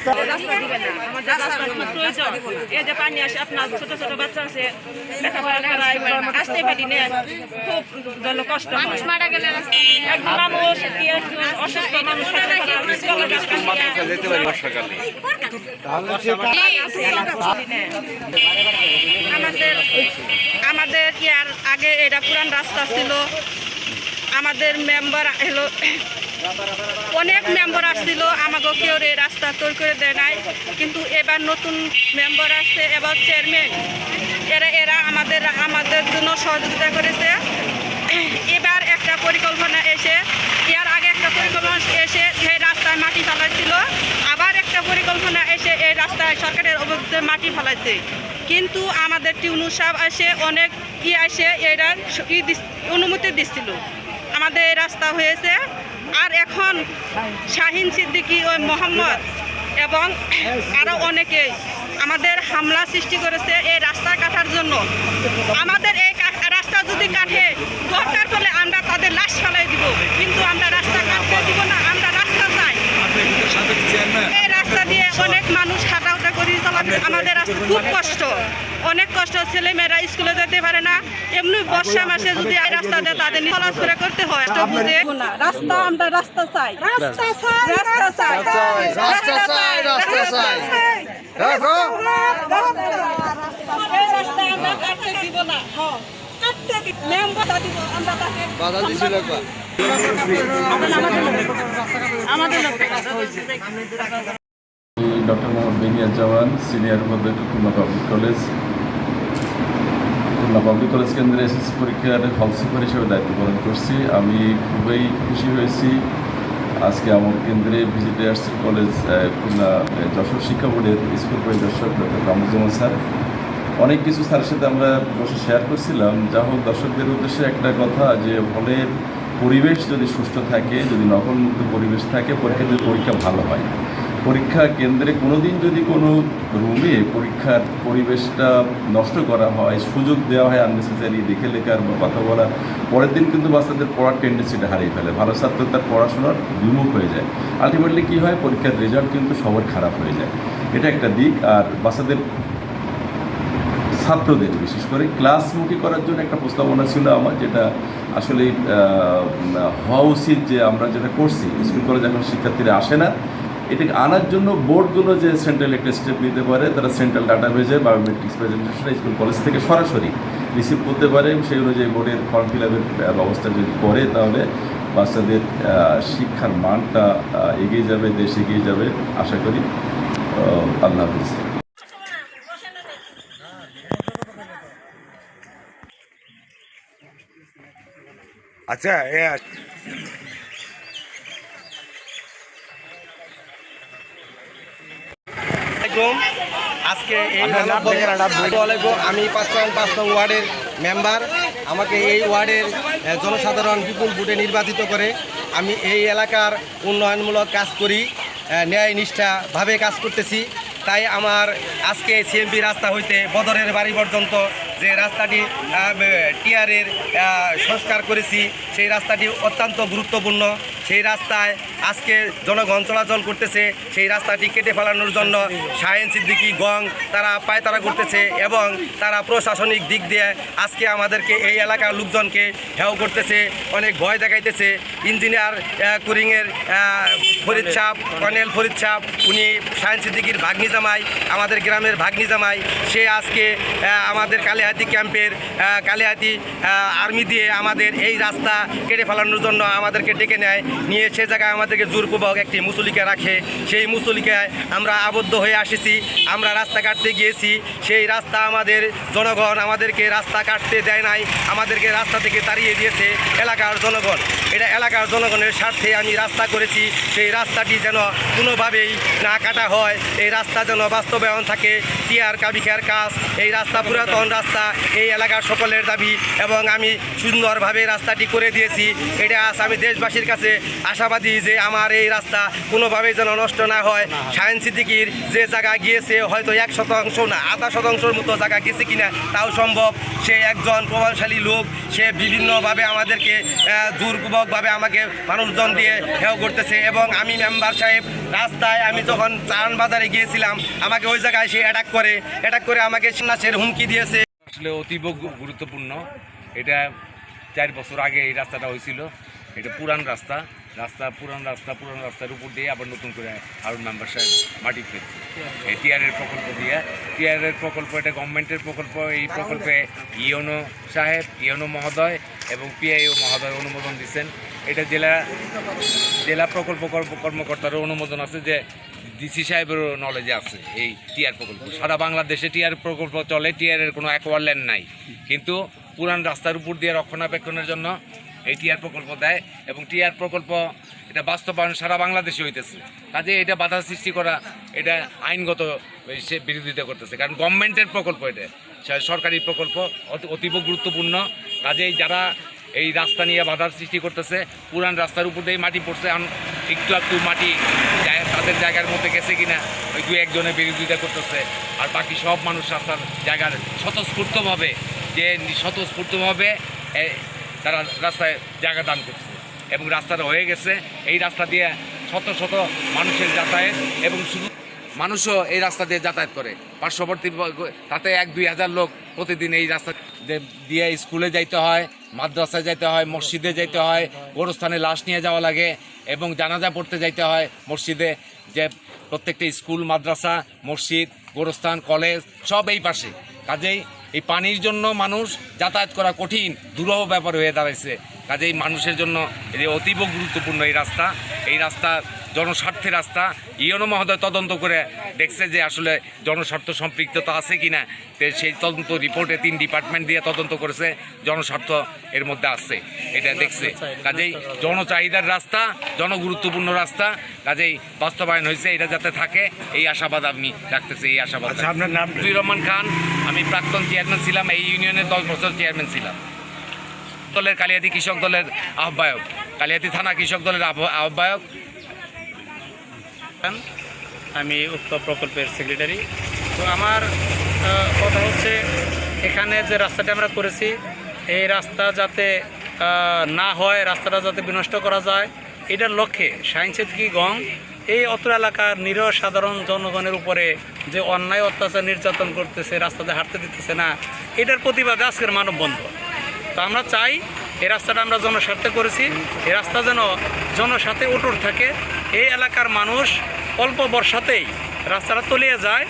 রাস্তা দিবে না, আমাদের রাস্তার খুব প্রয়োজন। এই যে পানি আসে, আপনার ছোট ছোট বাচ্চা আছে, লেখাপড়া করাই আসতে পারি না, খুব জল কষ্ট হয়। মানুষ মারা গেলে একজন মানুষ অসুস্থ মানুষ আমাদের ইয়ার আগে এটা পুরান রাস্তা ছিল। আমাদের মেম্বার হলো অনেক মেম্বার আসছিল, আমাকে কেউ এই রাস্তা তৈরি করে দেয় নাই। কিন্তু এবার নতুন মেম্বার আসছে, এবার চেয়ারম্যান, এরা আমাদের জন্য সহযোগিতা করেছে। এবার একটা পরিকল্পনা এসে, এর আগে একটা পরিকল্পনা এসে এই রাস্তায় মাটি ফেলাইছিল, আবার একটা পরিকল্পনা এসে এই রাস্তায় সরকারের অবৈধ মাটি ফেলাইছে। কিন্তু আমাদের টিউনু সাহেব এসে অনেক এসে এরা অনুমতি দিচ্ছিল, আমাদের এই রাস্তা হয়েছে। আর এখন শাহিন সিদ্দিকী ও মোহাম্মদ এবং আরও অনেকেই আমাদের হামলা সৃষ্টি করেছে এই রাস্তা কাটার জন্য। আমাদের এই রাস্তা যদি কাটে, দরকার হলে আমরা তাদের লাশ ফেলাই দিব, কিন্তু আমরা রাস্তা কাটতে দিব না। আমরা রাস্তা চাই। এই রাস্তা দিয়ে অনেক মানুষ হাঁটাউটা করি চলাফেরা, আমাদের রাস্তা খুব কষ্ট, অনেক কষ্ট। ছেলেমেয়েরা স্কুলে যেতে পারে না, এমনি বর্ষা মাসে যদি এই রাস্তা দিয়ে তাদের চলাফেরা করতে হয়। বুঝে না রাস্তা, আমরা রাস্তা চাই, রাস্তা চাই, রাস্তা চাই, রাস্তা চাই, রাস্তা চাই। এই রাস্তা আমরা কাটতে দিব না, কাটতে দিব মেম্বার দিব, আমরা তাকে বাধা দিছিল। ডক্টর মোহাম্মদ বেনিয়াজ্জামান, সিনিয়র অধ্যাপক, Khulna public college. Khulna public college কেন্দ্রে এসএসসি পরীক্ষার হল সুপার হিসেবে দায়িত্ব পালন করছি। আমি খুবই খুশি হয়েছি আজকে আমার কেন্দ্রে ভিজিটে আসছে কলেজ খুলনা যশোর শিক্ষা বোর্ডের স্কুল পরিদর্শক ডক্টর কামরুজ্জামান স্যার। অনেক কিছু স্যারের সাথে আমরা বসে শেয়ার করছিলাম। যা হোক, দর্শকদের উদ্দেশ্যে একটা কথা, যে হলের পরিবেশ যদি সুস্থ থাকে, যদি নকলমুক্ত পরিবেশ থাকে, পরীক্ষা ভালো হয়। পরীক্ষা কেন্দ্রে কোনো দিন যদি কোনো রুমে পরীক্ষার পরিবেশটা নষ্ট করা হয়, সুযোগ দেওয়া হয় আননেসেসারি দেখে লেখার বা কথা বলার, পরের দিন কিন্তু বাচ্চাদের পড়ার টেন্ডেন্সিটা হারিয়ে ফেলে। ভালো ছাত্র তার পড়াশোনার বিমুখ হয়ে যায়। আলটিমেটলি কী হয়, পরীক্ষার রেজাল্ট কিন্তু সবার খারাপ হয়ে যায়। এটা একটা দিক। আর বাচ্চাদের, ছাত্রদের বিশেষ করে ক্লাসমুখী করার জন্য একটা প্রস্তাবনা ছিল আমার, যেটা আসলে হওয়া উচিত। যে আমরা যেটা করছি, স্কুল কলেজ এখন শিক্ষার্থীরা আসে না, এটাকে আনার জন্য বোর্ডগুলো যে সেন্ট্রাল একটা স্টেপ নিতে পারে, তারা সেন্ট্রাল ডাটাবেজে বায়োমেট্রিক্স প্রেজেন্টেশন স্কুল কলেজ থেকে সরাসরি রিসিভ করতে পারে। সেই অনুযায়ী বোর্ডের ফর্ম ফিল আপের ব্যবস্থা যদি করে, তাহলে বাচ্চাদের শিক্ষার মানটা এগিয়ে যাবে, দেশ এগিয়ে যাবে আশা করি। আল্লাহ হাফিজ। আচ্ছা, আজকে আমি 5 নং ওয়ার্ডের মেম্বার। আমাকে এই ওয়ার্ডের জনসাধারণ বিপুল ভোটে নির্বাচিত করে। আমি এই এলাকার উন্নয়নমূলক কাজ করি, ন্যায় নিষ্ঠাভাবে কাজ করতেছি। তাই আমার আজকে সিএমপি রাস্তা হইতে বদরের বাড়ি পর্যন্ত যে রাস্তাটি টিআরের সংস্কার করেছি, সেই রাস্তাটি অত্যন্ত গুরুত্বপূর্ণ। সেই রাস্তায় আজকে জনগণ চলাচল করতেছে। সেই রাস্তাটি কেটে ফেলানোর জন্য শাহিন সিদ্দিকী গং তারা পায়তারা করতেছে, এবং তারা প্রশাসনিক দিক দিয়ে আজকে আমাদেরকে, এই এলাকার লোকজনকে হেয় করতেছে, অনেক ভয় দেখাইতেছে। ইঞ্জিনিয়ার কুরিংয়ের ফরিদ সাহেব, কর্নেল ফরিদ সাহেব, উনি শাহিন সিদ্দিকীর ভাগ্নি জামাই, আমাদের গ্রামের ভাগ্নি জামাই। সে আজকে আমাদের কালিহাতি ক্যাম্পের কালিহাতি আর্মি দিয়ে আমাদের এই রাস্তা কেটে ফেলানোর জন্য আমাদেরকে ডেকে নেয়, নিয়ে সে জায়গায় আমাদেরকে জোরপূর্বক একটি মুসলিকা রাখে। সেই মুসলিকায় আমরা আবদ্ধ হয়ে আসিছি। আমরা রাস্তা কাটতে গিয়েছি, সেই রাস্তা আমাদের জনগণ আমাদেরকে রাস্তা কাটতে দেয় নাই, আমাদেরকে রাস্তা থেকে তাড়িয়ে দিয়েছে এলাকার জনগণ। এটা এলাকার জনগণের স্বার্থে আমি রাস্তা করেছি। সেই রাস্তাটি যেন কোনোভাবেই না কাটা হয়, এই রাস্তা যেন বাস্তবায়ন থাকে। টিআর কাবিখার কাজ, এই রাস্তা পুরাতন রাস্তা, রাস্তা এই এলাকার সকলের দাবি এবং আমি সুন্দরভাবে রাস্তাটি করে দিয়েছি। এটা আজ আমি দেশবাসীর কাছে আশাবাদী যে আমার এই রাস্তা কোনোভাবেই যেন নষ্ট না হয়। সায়েন্স সিদ্দিকীর যে জায়গা গিয়েছে হয়তো 1% না 0.5% মতো জায়গা গেছে কিনা তাও সম্ভব। সে একজন প্রভাবশালী লোক, সে বিভিন্নভাবে আমাদেরকে দুর্ভোগভাবে আমাকে মানুষজন দিয়ে হেয় করতেছে। এবং আমি মেম্বার সাহেব রাস্তায় আমি যখন চারান বাজারে গিয়েছিলাম আমাকে ওই জায়গায় সে অ্যাটাক করে আমাকে সন্ন্যাসের হুমকি দিয়েছে। আসলে অতীব গুরুত্বপূর্ণ। এটা 4 বছর আগে এই রাস্তাটা হয়েছিল। এটা পুরান রাস্তার উপর দিয়ে আবার নতুন করে আরও মেম্বার সাহেব মাটি ফেলছে এই টিআরের প্রকল্প দিয়ে। টিআরের প্রকল্প এটা গভর্নমেন্টের প্রকল্প। এই প্রকল্পে ইওনো মহোদয় এবং পিআইও মহোদয় অনুমোদন দিচ্ছেন। এটা জেলা প্রকল্প কর্মকর্তারও অনুমোদন আছে, যে ডিসি সাহেবেরও নলেজে আছে। এই টিআর প্রকল্প সারা বাংলাদেশে টিআর প্রকল্প চলে, টিআরের কোনো অ্যাকোয়ার ল্যান্ড নাই, কিন্তু পুরান রাস্তার উপর দিয়ে রক্ষণাবেক্ষণের জন্য এই টিআর প্রকল্প দেয়। এবং টিআর প্রকল্প এটা বাস্তবায়ন সারা বাংলাদেশে হইতেছে। কাজে এটা বাধা সৃষ্টি করা এটা আইনগত সে বিরোধিতা করতেছে, কারণ গভর্নমেন্টের প্রকল্প, এটা সরকারি প্রকল্প, অতীব গুরুত্বপূর্ণ। কাজেই যারা এই রাস্তা নিয়ে বাধার সৃষ্টি করতেছে, পুরান রাস্তার উপর দিয়ে মাটি পড়ছে, একটু মাটি তাদের জায়গার মধ্যে গেছে কিনা ওই 2-1 বিরোধিতা করতেছে। আর বাকি সব মানুষ রাস্তার জায়গার স্বতঃস্ফূর্তভাবে তারা রাস্তায় জায়গা দান করছে এবং রাস্তাটা হয়ে গেছে। এই রাস্তা দিয়ে শত মানুষের যাতায়াত, এবং শুধু মানুষও এই রাস্তা দিয়ে যাতায়াত করে। পার্শ্ববর্তী তাতে 1-2 হাজার লোক প্রতিদিন এই রাস্তা দিয়ে স্কুলে যাইতে হয়, মাদ্রাসায় যাইতে হয়, মসজিদে যাইতে হয়, গোরস্থানে লাশ নিয়ে যাওয়া লাগে এবং জানাজা পড়তে যাইতে হয় মসজিদে। যে প্রত্যেকটা স্কুল, মাদ্রাসা, মসজিদ, গোরস্থান, কলেজ সব এই পাশে। কাজেই এই পানির জন্য মানুষ যাতায়াত করা কঠিন, দুরূহ ব্যাপার হয়ে দাঁড়াইছে। কাজেই মানুষের জন্য এই অতীব গুরুত্বপূর্ণ এই রাস্তা জনস্বার্থের রাস্তা। ইওনো মহোদয় তদন্ত করে দেখছে যে আসলে জনস্বার্থ সম্পৃক্ততা আছে কিনা। সেই তদন্ত রিপোর্টে 3 ডিপার্টমেন্ট দিয়ে তদন্ত করেছে, জনস্বার্থ এর মধ্যে আছে, এটা দেখছে। কাজেই জনচাহিদার রাস্তা, জনগুরুত্বপূর্ণ রাস্তা, কাজেই বাস্তবায়ন হয়েছে। এটা যাতে থাকে এই আশাবাদ আমি রাখতেছি। এই আশাবাদ। আপনার নাম? আব্দুর রহমান খান। আমি প্রাক্তন চেয়ারম্যান ছিলাম, এই ইউনিয়নের 10 বছর চেয়ারম্যান ছিলাম। দলের কালিয়াতি কৃষক দলের আহ্বায়ক, কালিয়াতি থানা কৃষক দলের আহ্বায়ক। আমি উক্ত প্রকল্পের সেক্রেটারি। তো আমার কথা হচ্ছে, এখানে যে রাস্তাটা আমরা করেছি, এই রাস্তা যাতে না হয়, রাস্তাটা যাতে বিনষ্ট করা যায়, এটার লক্ষ্যে সায়েন্স সিদ্দিকীগণ এই অত্র এলাকার নিরহ সাধারণ জনগণের উপরে যে অন্যায় অত্যাচার নির্যাতন করতেছে, রাস্তাতে হাঁটতে দিতেছে না, এটার প্রতিবাদে আজকের মানববন্ধন। তো আমরা চাই এই রাস্তাটা আমরা জনস্বার্থে করেছি, এই রাস্তা যেন জনস্বার্থে অটুট থাকে। এই এলাকার মানুষ অল্প বর্ষাতেই রাস্তাটা তলিয়ে যায়।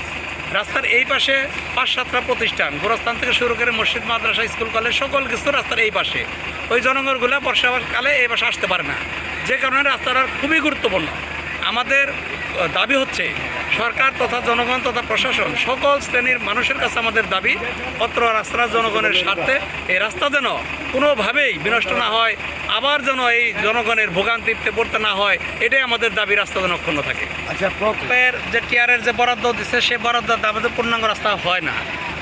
রাস্তার এই পাশে 5-7টা প্রতিষ্ঠান, গোরস্থান থেকে শুরু করে মসজিদ, মাদ্রাসা, স্কুল, কলেজ সকল কিছু রাস্তার এই পাশে। ওই জনগণগুলো বর্ষাকালে এই পাশে আসতে পারে না, যে কারণে রাস্তাটা খুবই গুরুত্বপূর্ণ। আমাদের দাবি হচ্ছে সরকার তথা জনগণ তথা প্রশাসন সকল শ্রেণীর মানুষের কাছে আমাদের দাবি, অত্র রাস্তা জনগণের স্বার্থে এই রাস্তা যেন কোনোভাবেই বিনষ্ট না হয়, আবার যেন এই জনগণের ভোগান্তিতে পড়তে না হয়, এটাই আমাদের দাবি, রাস্তা যেন অক্ষুণ্ণ থাকে। আচ্ছা, প্রকল্পের যে টিআরের যে বরাদ্দ দিচ্ছে, সে বরাদ্দ আমাদের পূর্ণাঙ্গ রাস্তা হয় না।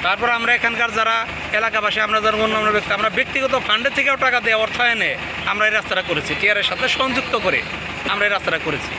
তারপর আমরা এখানকার যারা এলাকাবাসী, আমরা যারা অন্যান্য ব্যক্তি, আমরা ব্যক্তিগত ফান্ডের থেকেও টাকা দিয়ে অর্থায়নে আমরা এই রাস্তাটা করেছি, টিআরের সাথে সংযুক্ত করে আমরা এই রাস্তাটা করেছি।